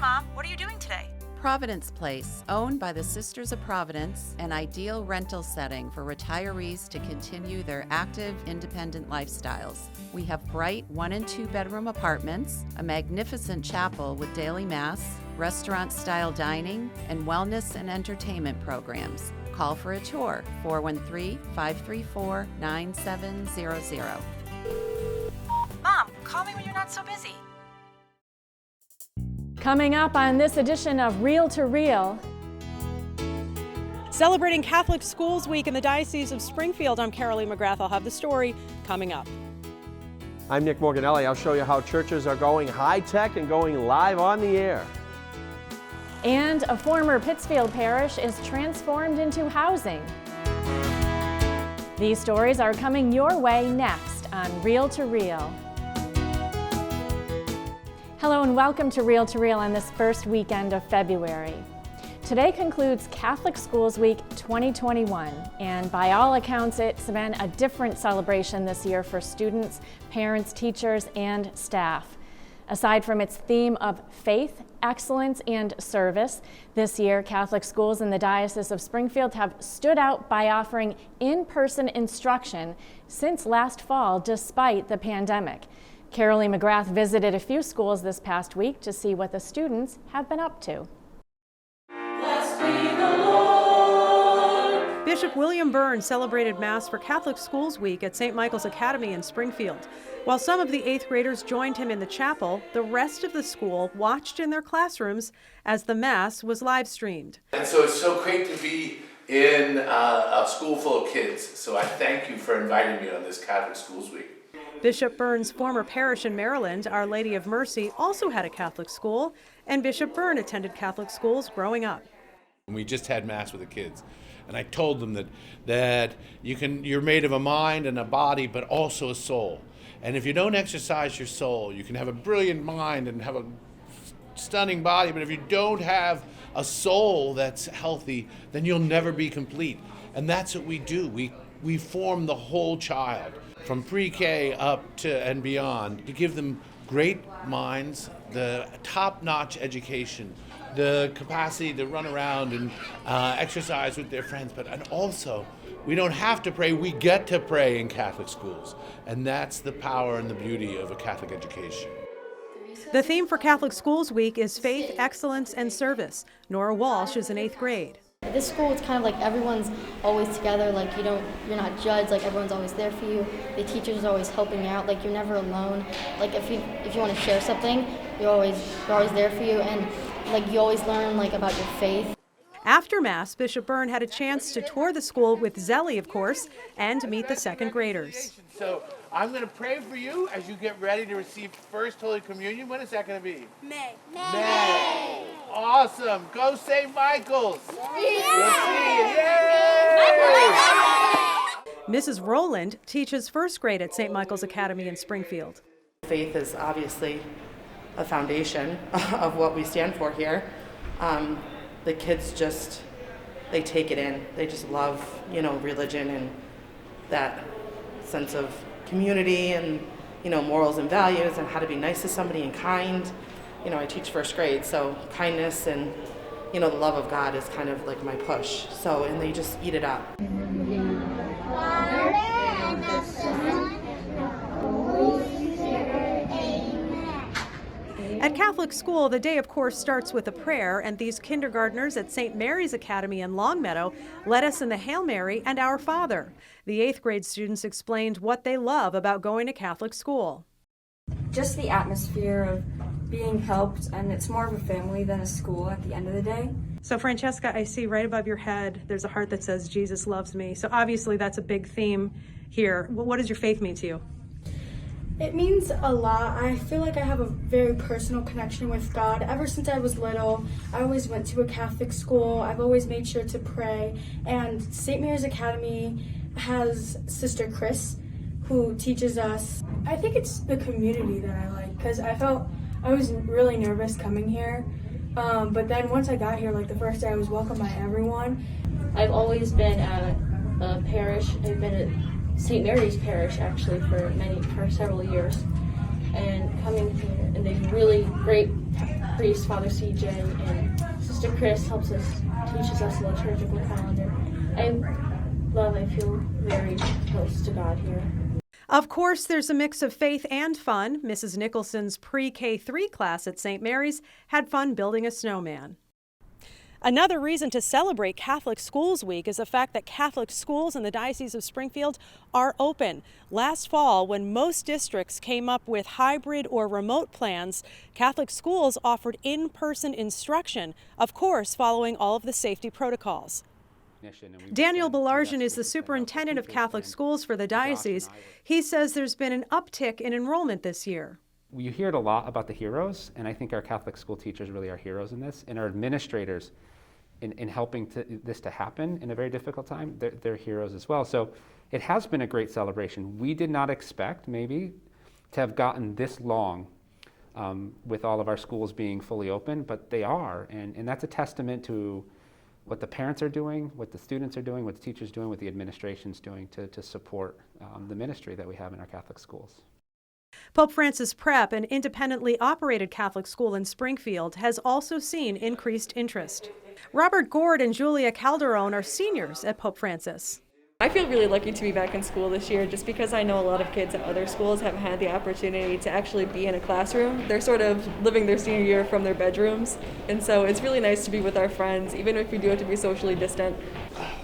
Mom. What are you doing today? Providence Place, owned by the Sisters of Providence, an ideal rental setting for retirees to continue their active, independent lifestyles. We have bright 1- and 2-bedroom apartments, a magnificent chapel with daily mass, restaurant-style dining, and wellness and entertainment programs. Call for a tour, 413-534-9700. Mom, call me when you're not so busy. Coming up on this edition of Reel to Reel. Celebrating Catholic Schools Week in the Diocese of Springfield, I'm Carolee McGrath. I'll have the story coming up. I'm Nick Morganelli. I'll show you how churches are going high-tech and going live on the air. And a former Pittsfield parish is transformed into housing. These stories are coming your way next on Reel to Reel. Hello and welcome to Reel on this first weekend of February. Today concludes Catholic Schools Week 2021, and by all accounts it's been a different celebration this year for students, parents, teachers, and staff. Aside from its theme of faith, excellence, and service, this year Catholic schools in the Diocese of Springfield have stood out by offering in-person instruction since last fall despite the pandemic. Carolee McGrath visited a few schools this past week to see what the students have been up to. Blessed be the Lord. Bishop William Byrne celebrated Mass for Catholic Schools Week at St. Michael's Academy in Springfield. While some of the 8th graders joined him in the chapel, the rest of the school watched in their classrooms as the Mass was live streamed. And so it's so great to be in a school full of kids. So I thank you for inviting me on this Catholic Schools Week. Bishop Byrne's former parish in Maryland, Our Lady of Mercy, also had a Catholic school, and Bishop Byrne attended Catholic schools growing up. We just had Mass with the kids, and I told them that you're made of a mind and a body, but also a soul. And if you don't exercise your soul, you can have a brilliant mind and have a stunning body, but if you don't have a soul that's healthy, then you'll never be complete. And that's what we do. We form the whole child, from pre-K up to and beyond, to give them great minds, the top-notch education, the capacity to run around and exercise with their friends, and also we don't have to pray, we get to pray in Catholic schools. And that's the power and the beauty of a Catholic education. The theme for Catholic Schools Week is faith, excellence, and service. Nora Walsh is in 8th grade. At this school, it's kind of like everyone's always together, like you're not judged, like everyone's always there for you. The teachers are always helping out, like you're never alone. Like if you want to share something, they're always there for you, and like you always learn like about your faith. After Mass, Bishop Byrne had a chance to tour the school with Zelly, of course, and meet the 2nd graders. So I'm going to pray for you as you get ready to receive First Holy Communion. When is that going to be? May. Awesome. Go St. Michael's. We'll see you. Yay! Mrs. Rowland teaches 1st grade at St. Michael's Academy in Springfield. Faith is obviously a foundation of what we stand for here. The kids they take it in. They just love, religion and that sense of community and, morals and values and how to be nice to somebody and kind. I teach 1st grade, so kindness and, the love of God is kind of like my push. So, and they just eat it up. At Catholic school, the day, of course, starts with a prayer, and these kindergartners at St. Mary's Academy in Longmeadow led us in the Hail Mary and Our Father. The 8th grade students explained what they love about going to Catholic school. Just the atmosphere of being helped, and it's more of a family than a school at the end of the day. So Francesca, I see right above your head, there's a heart that says, Jesus loves me. So obviously that's a big theme here. What does your faith mean to you? It means a lot. I feel like I have a very personal connection with God. Ever since I was little, I always went to a Catholic school. I've always made sure to pray. And St. Mary's Academy has Sister Chris, who teaches us. I think it's the community that I like, because I was really nervous coming here. But then once I got here, like the first day, I was welcomed by everyone. I've always been at a parish. I've been at St. Mary's Parish actually for several years, and coming here, and they're really great priest, Father CJ, and Sister Chris teaches us the liturgical calendar. I feel very close to God here. Of course, there's a mix of faith and fun. Mrs. Nicholson's pre-K3 class at St. Mary's had fun building a snowman. Another reason to celebrate Catholic Schools Week is the fact that Catholic schools in the Diocese of Springfield are open. Last fall, when most districts came up with hybrid or remote plans, Catholic schools offered in-person instruction, of course, following all of the safety protocols. Daniel Belarjan is the superintendent of Catholic schools for the diocese. He says there's been an uptick in enrollment this year. You hear it a lot about the heroes, and I think our Catholic school teachers really are heroes in this, and our administrators in helping this to happen in a very difficult time, they're heroes as well. So it has been a great celebration. We did not expect maybe to have gotten this long with all of our schools being fully open, but they are, and that's a testament to what the parents are doing, what the students are doing, what the teachers are doing, what the administration's doing to support the ministry that we have in our Catholic schools. Pope Francis Prep, an independently operated Catholic school in Springfield, has also seen increased interest. Robert Gord and Julia Calderon are seniors at Pope Francis. I feel really lucky to be back in school this year just because I know a lot of kids at other schools haven't had the opportunity to actually be in a classroom. They're sort of living their senior year from their bedrooms, and so it's really nice to be with our friends, even if we do have to be socially distant.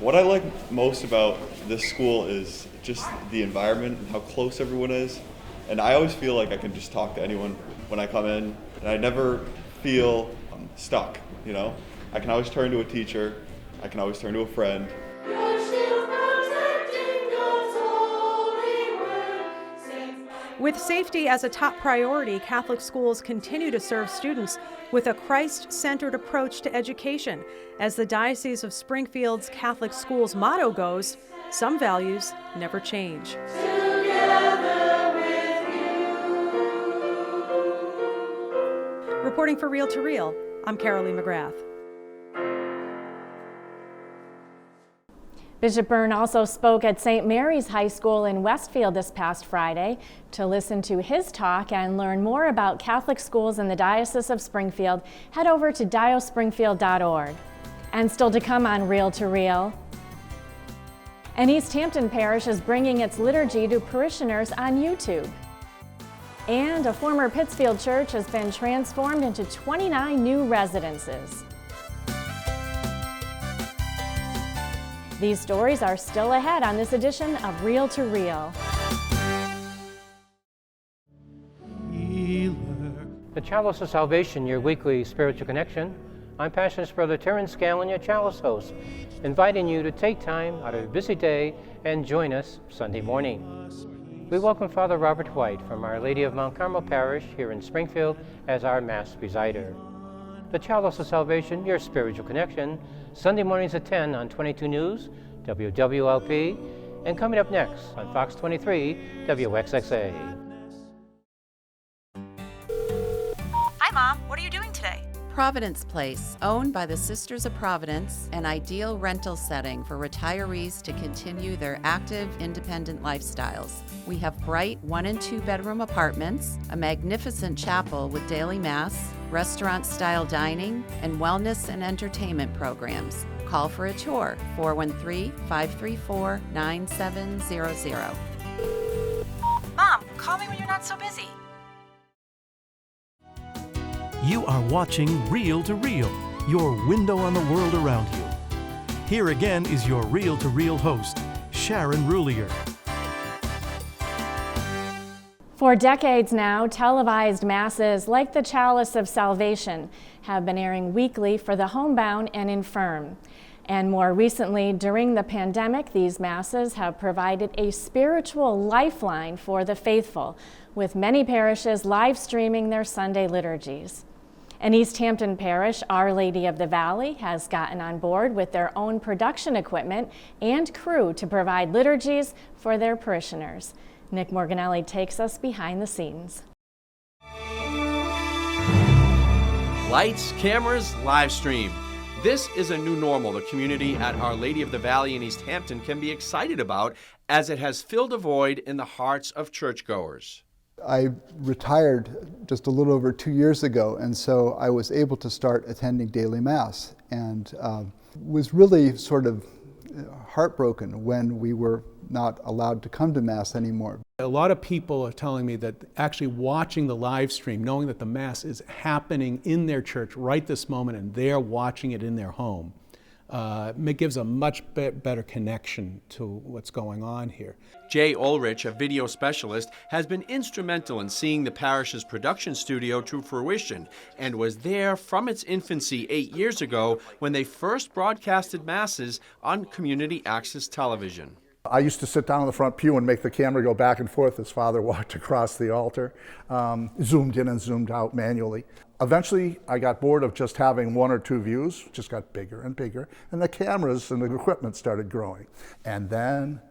What I like most about this school is just the environment and how close everyone is. And I always feel like I can just talk to anyone when I come in, and I never feel stuck, you know? I can always turn to a teacher, I can always turn to a friend. With safety as a top priority, Catholic schools continue to serve students with a Christ-centered approach to education. As the Diocese of Springfield's Catholic schools motto goes, some values never change. Reporting for Reel to Reel, I'm Carolee McGrath. Bishop Byrne also spoke at St. Mary's High School in Westfield this past Friday. To listen to his talk and learn more about Catholic schools in the Diocese of Springfield, head over to diospringfield.org. And still to come on Reel to Reel, an East Hampton parish is bringing its liturgy to parishioners on YouTube. And a former Pittsfield church has been transformed into 29 new residences. These stories are still ahead on this edition of Reel to Reel. The Chalice of Salvation, your weekly spiritual connection. I'm Pastor's Brother Terrence Scallon, your Chalice host, inviting you to take time out of a busy day and join us Sunday morning. We welcome Father Robert White from Our Lady of Mount Carmel Parish here in Springfield as our Mass presider. The Chalice of Salvation, your spiritual connection, Sunday mornings at 10 on 22 News, WWLP, and coming up next on Fox 23, WXXA. Hi, Mom. What are you doing today? Providence Place, owned by the Sisters of Providence, an ideal rental setting for retirees to continue their active, independent lifestyles. We have bright 1- and 2-bedroom apartments, a magnificent chapel with daily mass, restaurant-style dining, and wellness and entertainment programs. Call for a tour, 413-534-9700. Mom, call me when you're not so busy. You are watching Reel to Reel, your window on the world around you. Here again is your Reel to Reel host, Sharon Rulier. For decades now, televised masses like the Chalice of Salvation have been airing weekly for the homebound and infirm. And more recently, during the pandemic, these masses have provided a spiritual lifeline for the faithful, with many parishes live streaming their Sunday liturgies. An East Hampton parish, Our Lady of the Valley, has gotten on board with their own production equipment and crew to provide liturgies for their parishioners. Nick Morganelli takes us behind the scenes. Lights, cameras, live stream. This is a new normal the community at Our Lady of the Valley in East Hampton can be excited about, as it has filled a void in the hearts of churchgoers. I retired just a little over 2 years ago, and so I was able to start attending daily Mass, and was really sort of heartbroken when we were not allowed to come to Mass anymore. A lot of people are telling me that actually watching the live stream, knowing that the Mass is happening in their church right this moment and they're watching it in their home, it gives a much better connection to what's going on here. Jay Ulrich, a video specialist, has been instrumental in seeing the parish's production studio to fruition and was there from its infancy 8 years ago when they first broadcasted Masses on community access television. I used to sit down in the front pew and make the camera go back and forth as Father walked across the altar, zoomed in and zoomed out manually. Eventually, I got bored of just having 1 or 2 views, just got bigger and bigger, and the cameras and the equipment started growing. And then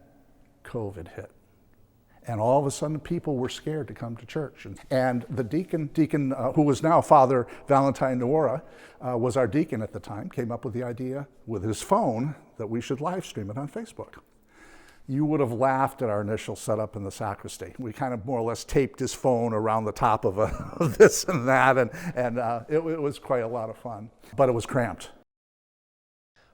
COVID hit. And all of a sudden, people were scared to come to church. And the deacon who was now Father Valentine Noora, was our deacon at the time, came up with the idea with his phone that we should live stream it on Facebook. You would have laughed at our initial setup in the sacristy. We kind of more or less taped his phone around the top of this and that, and it was quite a lot of fun. But it was cramped.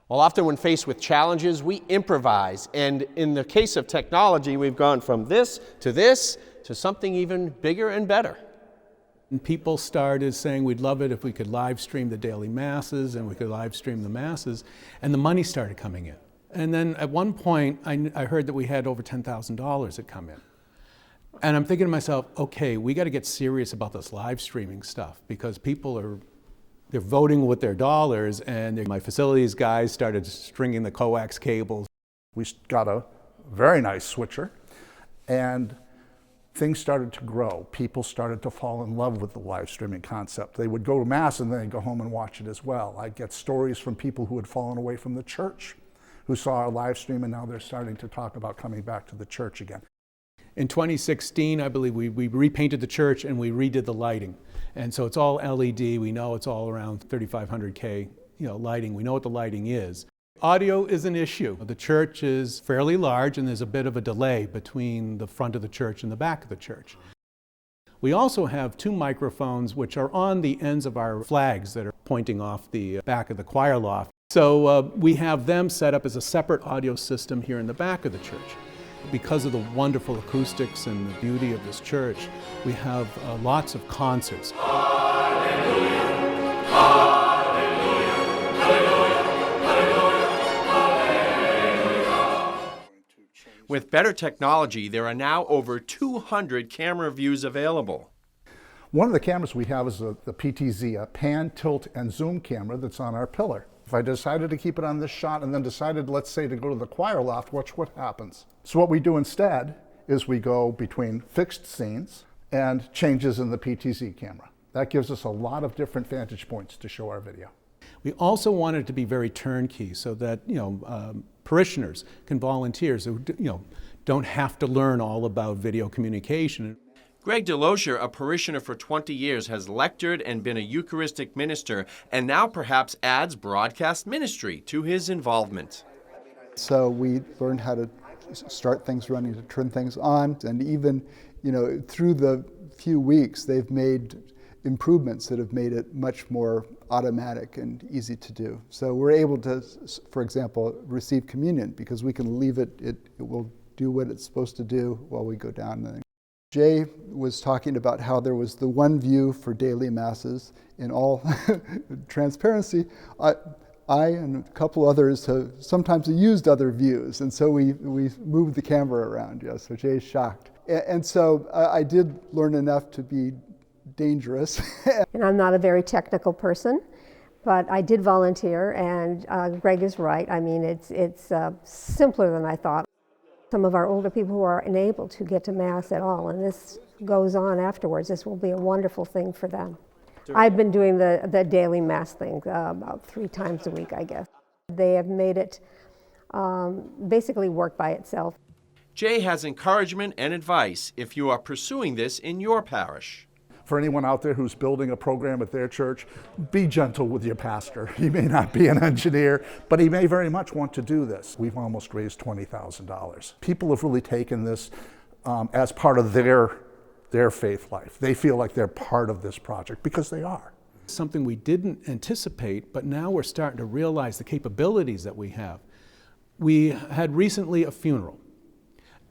Well, often when faced with challenges, we improvise. And in the case of technology, we've gone from this to something even bigger and better. And people started saying we'd love it if we could live stream the daily Masses and we could live stream the Masses, and the money started coming in. And then at one point, I heard that we had over $10,000 that come in. And I'm thinking to myself, okay, we got to get serious about this live streaming stuff because people they're voting with their dollars, and my facilities guys started stringing the coax cables. We got a very nice switcher, and things started to grow. People started to fall in love with the live streaming concept. They would go to Mass and then they'd go home and watch it as well. I'd get stories from people who had fallen away from the church, who saw our live stream, and now they're starting to talk about coming back to the church again. In 2016, I believe we repainted the church and we redid the lighting. And so it's all LED. We know it's all around 3,500K, lighting. We know what the lighting is. Audio is an issue. The church is fairly large and there's a bit of a delay between the front of the church and the back of the church. We also have 2 microphones which are on the ends of our flags that are pointing off the back of the choir loft. So we have them set up as a separate audio system here in the back of the church. Because of the wonderful acoustics and the beauty of this church, we have lots of concerts. Hallelujah, hallelujah, hallelujah, hallelujah, hallelujah. With better technology, there are now over 200 camera views available. One of the cameras we have is the PTZ, a pan, tilt, and zoom camera that's on our pillar. If I decided to keep it on this shot and then decided, let's say, to go to the choir loft, watch what happens. So what we do instead is we go between fixed scenes and changes in the PTZ camera. That gives us a lot of different vantage points to show our video. We also want it to be very turnkey so that parishioners can volunteer, so don't have to learn all about video communication. Greg DeLozier, a parishioner for 20 years, has lectured and been a Eucharistic minister, and now perhaps adds broadcast ministry to his involvement. So we learned how to start things running, to turn things on, and even, through the few weeks, they've made improvements that have made it much more automatic and easy to do. So we're able to, for example, receive communion because we can leave it will do what it's supposed to do while we go down. Jay was talking about how there was the one view for daily Masses. In all transparency, I and a couple others have sometimes used other views, and so we moved the camera around, so Jay's shocked. And so I did learn enough to be dangerous. And I'm not a very technical person, but I did volunteer, and Greg is right. I mean, it's simpler than I thought. Some of our older people who are unable to get to Mass at all, and this goes on afterwards. This will be a wonderful thing for them. I've been doing the daily Mass thing about 3 times a week, I guess. They have made it basically work by itself. Jay has encouragement and advice if you are pursuing this in your parish. For anyone out there who's building a program at their church, be gentle with your pastor. He may not be an engineer, but he may very much want to do this. We've almost raised $20,000. People have really taken this as part of their their faith life. They feel like they're part of this project because they are. Something we didn't anticipate, but now we're starting to realize the capabilities that we have. We had recently a funeral,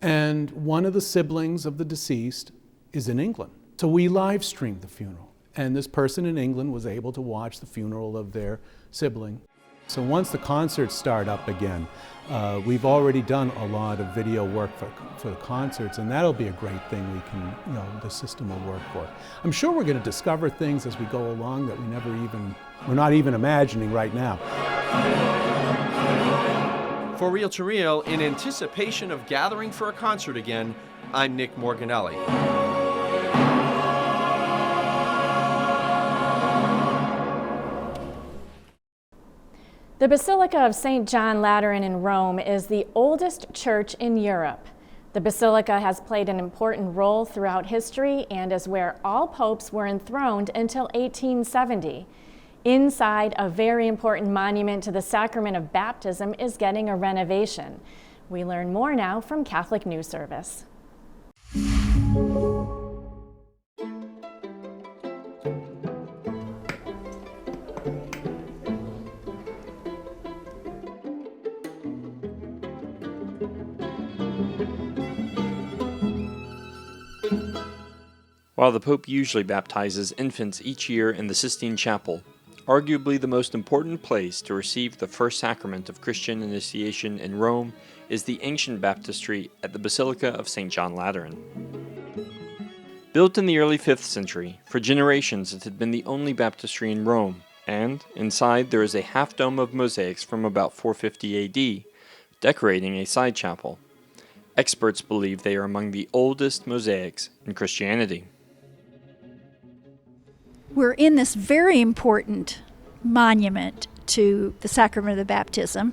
and one of the siblings of the deceased is in England. So we live streamed the funeral, and this person in England was able to watch the funeral of their sibling. So once the concerts start up again, we've already done a lot of video work for the concerts, and that'll be a great thing the system will work for. I'm sure we're going to discover things as we go along that we're not even imagining right now. For Reel to Reel, in anticipation of gathering for a concert again, I'm Nick Morganelli. The Basilica of St. John Lateran in Rome is the oldest church in Europe. The basilica has played an important role throughout history and is where all popes were enthroned until 1870. Inside, a very important monument to the sacrament of baptism is getting a renovation. We learn more now from Catholic News Service. While the Pope usually baptizes infants each year in the Sistine Chapel, arguably the most important place to receive the first sacrament of Christian initiation in Rome is the ancient baptistry at the Basilica of St. John Lateran. Built in the early 5th century, for generations it had been the only baptistry in Rome, and inside there is a half-dome of mosaics from about 450 AD, decorating a side chapel. Experts believe they are among the oldest mosaics in Christianity. We're in this very important monument to the sacrament of baptism,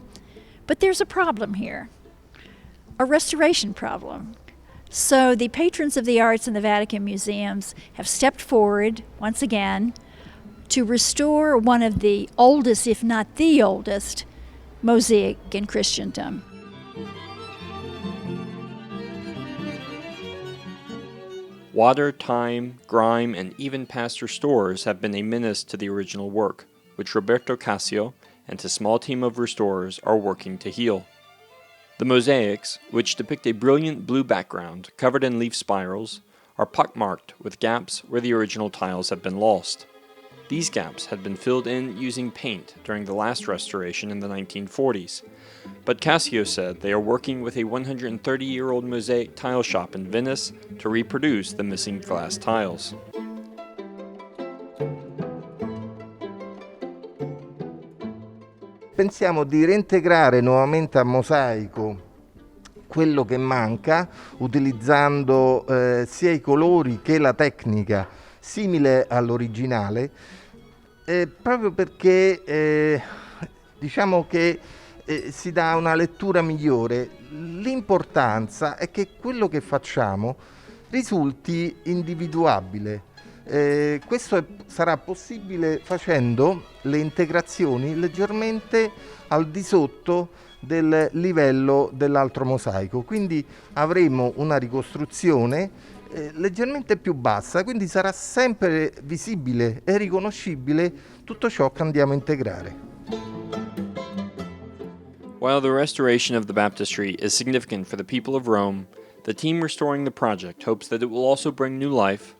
but there's a problem here, a restoration problem. So the patrons of the arts and the Vatican museums have stepped forward once again to restore one of the oldest, if not the oldest, mosaic in Christendom. Water, time, grime, and even past restorers have been a menace to the original work, which Roberto Cassio and his small team of restorers are working to heal. The mosaics, which depict a brilliant blue background covered in leaf spirals, are pockmarked with gaps where the original tiles have been lost. These gaps had been filled in using paint during the last restoration in the 1940s, but Cassio said they are working with a 130-year-old mosaic tile shop in Venice to reproduce the missing glass tiles. Pensiamo di reintegrare nuovamente a mosaico quello che manca, utilizzando sia i colori che la tecnica simile all'originale, proprio perché diciamo che si dà una lettura migliore. L'importanza è che quello che facciamo risulti individuabile. Questo sarà possibile facendo le integrazioni leggermente al di sotto del livello dell'altro mosaico, quindi avremo una ricostruzione leggermente più bassa, quindi sarà sempre visibile e riconoscibile tutto ciò che andiamo a integrare. While the restoration of the baptistry is significant for the people of Rome, the team restoring the project hopes that it will also bring new life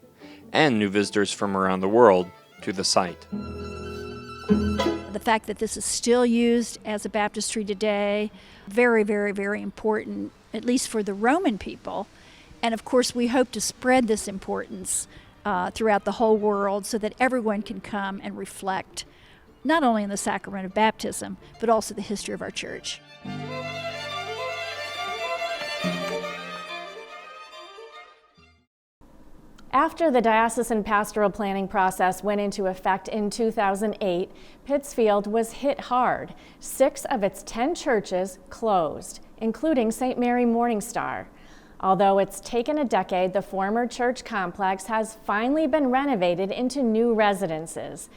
and new visitors from around the world to the site. The fact that this is still used as a baptistry today, very, very, very important, at least for the Roman people. And of course, we hope to spread this importance throughout the whole world so that everyone can come and reflect not only on the sacrament of baptism, but also the history of our church. After the diocesan pastoral planning process went into effect in 2008, Pittsfield was hit hard. 6 of its 10 churches closed, including St. Mary Morning Star. Although it's taken a decade, the former church complex has finally been renovated into new residences.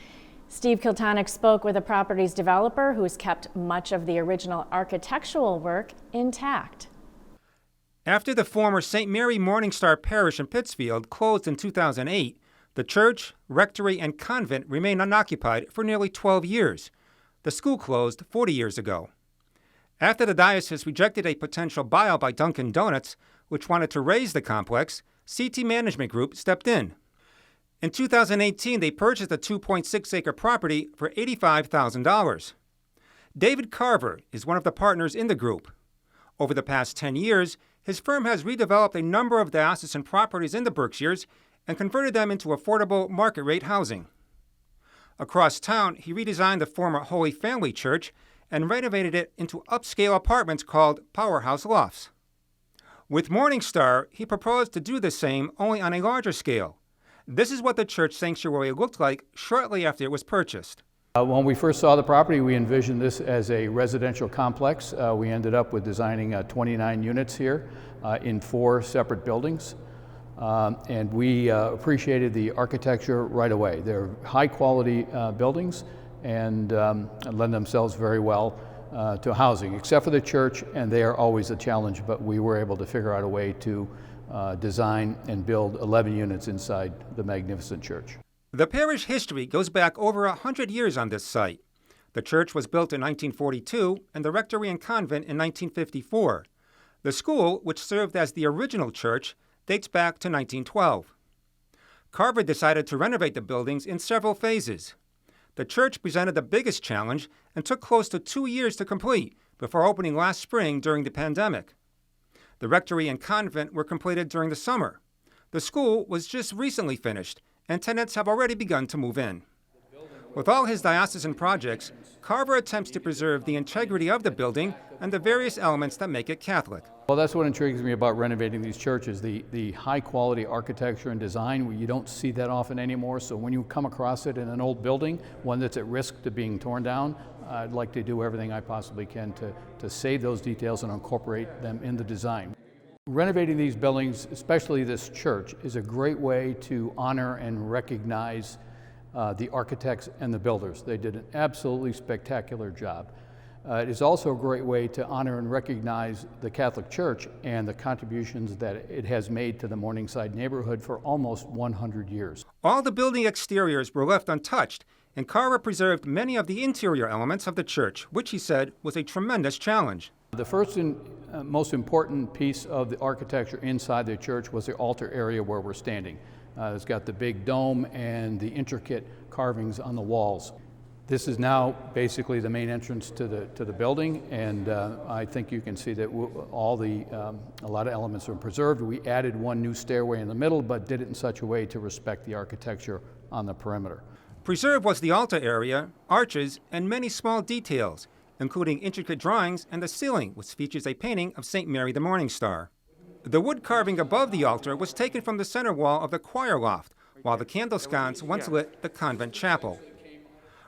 Steve Kiltonick spoke with the property's developer, who's kept much of the original architectural work intact. After the former St. Mary Morning Star Parish in Pittsfield closed in 2008, the church, rectory, and convent remained unoccupied for nearly 12 years. The school closed 40 years ago. After the diocese rejected a potential buyout by Dunkin' Donuts, which wanted to raise the complex, CT Management Group stepped in. In 2018, they purchased a 2.6-acre property for $85,000. David Carver is one of the partners in the group. Over the past 10 years, his firm has redeveloped a number of diocesan properties in the Berkshires and converted them into affordable market-rate housing. Across town, he redesigned the former Holy Family Church and renovated it into upscale apartments called Powerhouse Lofts. With Morning Star, he proposed to do the same, only on a larger scale. This is what the church sanctuary looked like shortly after it was purchased. When we first saw the property, we envisioned this as a residential complex. We ended up with designing 29 units here in 4 separate buildings. And we appreciated the architecture right away. They're high quality buildings and lend themselves very well to housing, except for the church, and they are always a challenge, but we were able to figure out a way to design and build 11 units inside the magnificent church. The parish history goes back over 100 years on this site. The church was built in 1942 and the rectory and convent in 1954. The school, which served as the original church, dates back to 1912. Carver decided to renovate the buildings in several phases. The church presented the biggest challenge and took close to 2 years to complete before opening last spring during the pandemic. The rectory and convent were completed during the summer. The school was just recently finished, and tenants have already begun to move in. With all his diocesan projects, Carver attempts to preserve the integrity of the building and the various elements that make it Catholic. Well, that's what intrigues me about renovating these churches, the high quality architecture and design. You don't see that often anymore, so when you come across it in an old building, one that's at risk to being torn down, I'd like to do everything I possibly can to save those details and incorporate them in the design. Renovating these buildings, especially this church, is a great way to honor and recognize the architects and the builders. They did an absolutely spectacular job. It is also a great way to honor and recognize the Catholic Church and the contributions that it has made to the Morningside neighborhood for almost 100 years. All the building exteriors were left untouched, and Carver preserved many of the interior elements of the church, which he said was a tremendous challenge. The first and most important piece of the architecture inside the church was the altar area where we're standing. It's got the big dome and the intricate carvings on the walls. This is now basically the main entrance to the building, and I think you can see that a lot of elements are preserved. We added one new stairway in the middle, but did it in such a way to respect the architecture on the perimeter. Preserved was the altar area, arches, and many small details, including intricate drawings and the ceiling, which features a painting of St. Mary the Morning Star. The wood carving above the altar was taken from the center wall of the choir loft, while the candle sconce once lit the convent chapel.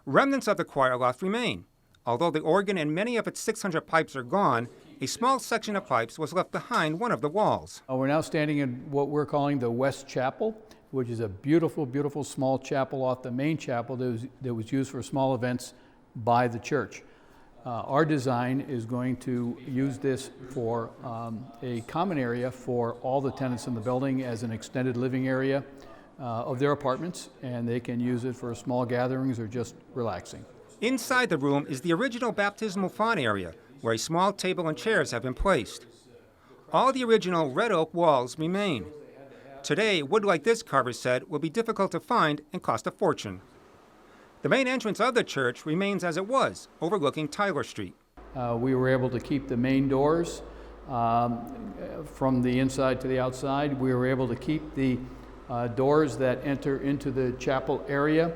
Remnants of the choir loft remain. Although the organ and many of its 600 pipes are gone, a small section of pipes was left behind one of the walls. We're now standing in what we're calling the West Chapel, which is a beautiful, beautiful small chapel off the main chapel that was used for small events by the church. Our design is going to use this for a common area for all the tenants in the building as an extended living area of their apartments, and they can use it for small gatherings or just relaxing. Inside the room is the original baptismal font area, where a small table and chairs have been placed. All the original red oak walls remain. Today, wood like this, Carver said, will be difficult to find and cost a fortune. The main entrance of the church remains as it was, overlooking Tyler Street. We were able to keep the main doors from the inside to the outside. We were able to keep the doors that enter into the chapel area,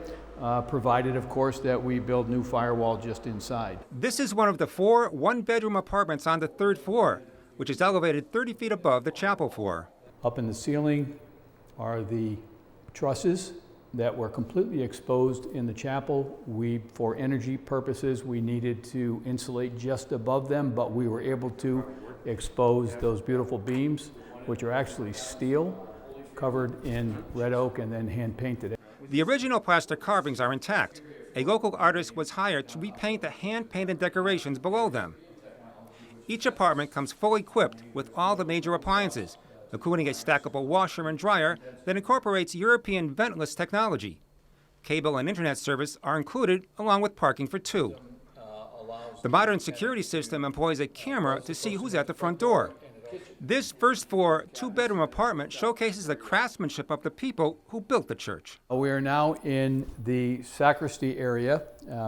provided, of course, that we build new firewall just inside. This is one of the 4 one-bedroom apartments on the 3rd floor, which is elevated 30 feet above the chapel floor. Up in the ceiling are the trusses that were completely exposed in the chapel. For energy purposes, we needed to insulate just above them, but we were able to expose those beautiful beams, which are actually steel, covered in red oak and then hand painted. The original plaster carvings are intact. A local artist was hired to repaint the hand-painted decorations below them. Each apartment comes fully equipped with all the major appliances, including a stackable washer and dryer that incorporates European ventless technology. Cable and internet service are included, along with parking for two. The modern security system employs a camera to see who's at the front door. This first-floor, two-bedroom apartment showcases the craftsmanship of the people who built the church. We are now in the sacristy area,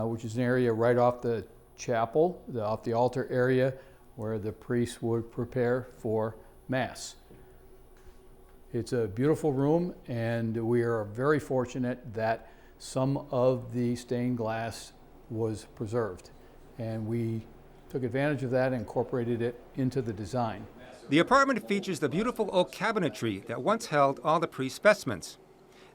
which is an area right off the chapel, off the altar area, where the priests would prepare for Mass. It's a beautiful room, and we are very fortunate that some of the stained glass was preserved, and we took advantage of that and incorporated it into the design. The apartment features the beautiful oak cabinetry that once held all the priest specimens.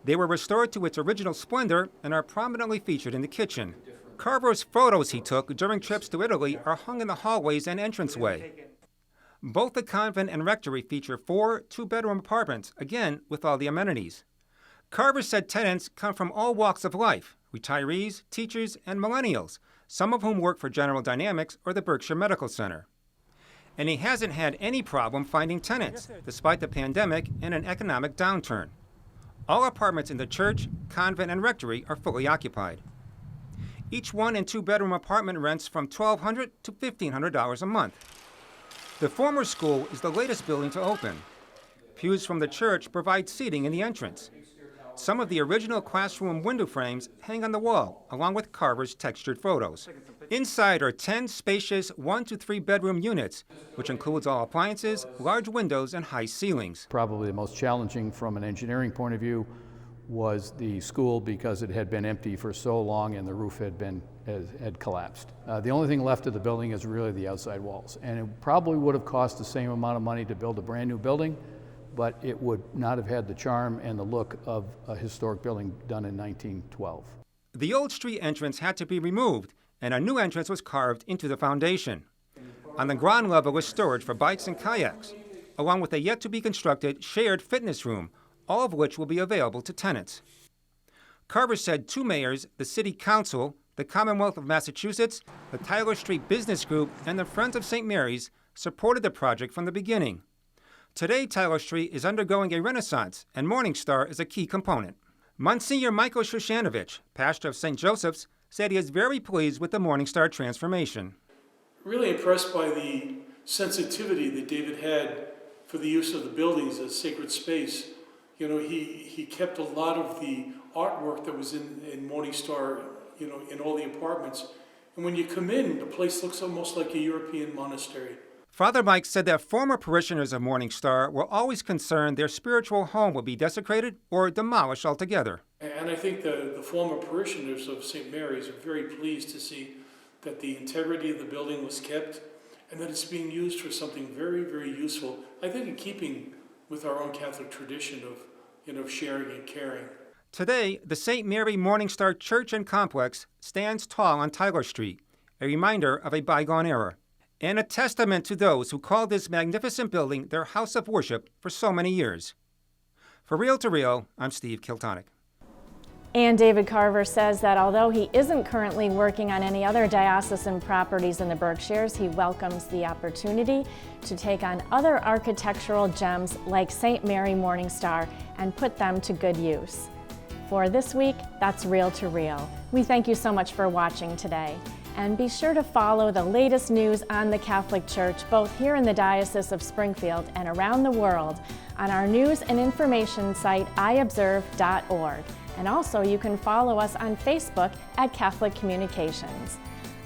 They were restored to its original splendor and are prominently featured in the kitchen. Carver's photos he took during trips to Italy are hung in the hallways and entranceway. Both the convent and rectory feature 4 two-bedroom apartments, again with all the amenities. Carver said tenants come from all walks of life, retirees, teachers, and millennials, some of whom work for General Dynamics or the Berkshire Medical Center. And he hasn't had any problem finding tenants, despite the pandemic and an economic downturn. All apartments in the church, convent, and rectory are fully occupied. Each 1- and 2-bedroom apartment rents from $1,200 to $1,500 a month. The former school is the latest building to open. Pews from the church provide seating in the entrance. Some of the original classroom window frames hang on the wall, along with Carver's textured photos. Inside are 10 spacious 1- to 3-bedroom units, which includes all appliances, large windows, and high ceilings. Probably the most challenging from an engineering point of view was the school, because it had been empty for so long and the roof had collapsed. The only thing left of the building is really the outside walls, and it probably would have cost the same amount of money to build a brand new building, but it would not have had the charm and the look of a historic building done in 1912. The old street entrance had to be removed, and a new entrance was carved into the foundation. On the ground level was storage for bikes and kayaks, along with a yet-to-be-constructed shared fitness room, all of which will be available to tenants. Carver said 2 mayors, the City Council, the Commonwealth of Massachusetts, the Tyler Street Business Group, and the Friends of St. Mary's supported the project from the beginning. Today, Tyler Street is undergoing a renaissance, and Morning Star is a key component. Monsignor Michael Shoshanovich, pastor of St. Joseph's, said he is very pleased with the Morning Star transformation. Really impressed by the sensitivity that David had for the use of the buildings as sacred space. You know, he kept a lot of the artwork that was in Morning Star, you know, in all the apartments. And when you come in, the place looks almost like a European monastery. Father Mike said that former parishioners of Morning Star were always concerned their spiritual home would be desecrated or demolished altogether. And I think the former parishioners of St. Mary's are very pleased to see that the integrity of the building was kept and that it's being used for something very, very useful. I think in keeping with our own Catholic tradition of, you know, sharing and caring. Today, the St. Mary Morning Star Church and Complex stands tall on Tyler Street, a reminder of a bygone era, and a testament to those who called this magnificent building their house of worship for so many years. For Real to Real, I'm Steve Kiltonic. And David Carver says that although he isn't currently working on any other diocesan properties in the Berkshires, he welcomes the opportunity to take on other architectural gems like St. Mary Morning Star and put them to good use. For this week, that's Real to Real. We thank you so much for watching today. And be sure to follow the latest news on the Catholic Church, both here in the Diocese of Springfield and around the world, on our news and information site, iobserve.org. And also, you can follow us on Facebook at Catholic Communications.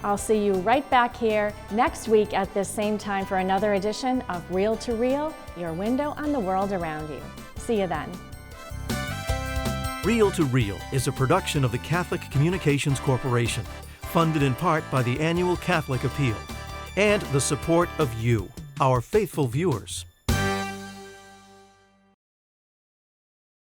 I'll see you right back here next week at this same time for another edition of Real to Real, your window on the world around you. See you then. Real to Real is a production of the Catholic Communications Corporation, funded in part by the annual Catholic Appeal, and the support of you, our faithful viewers.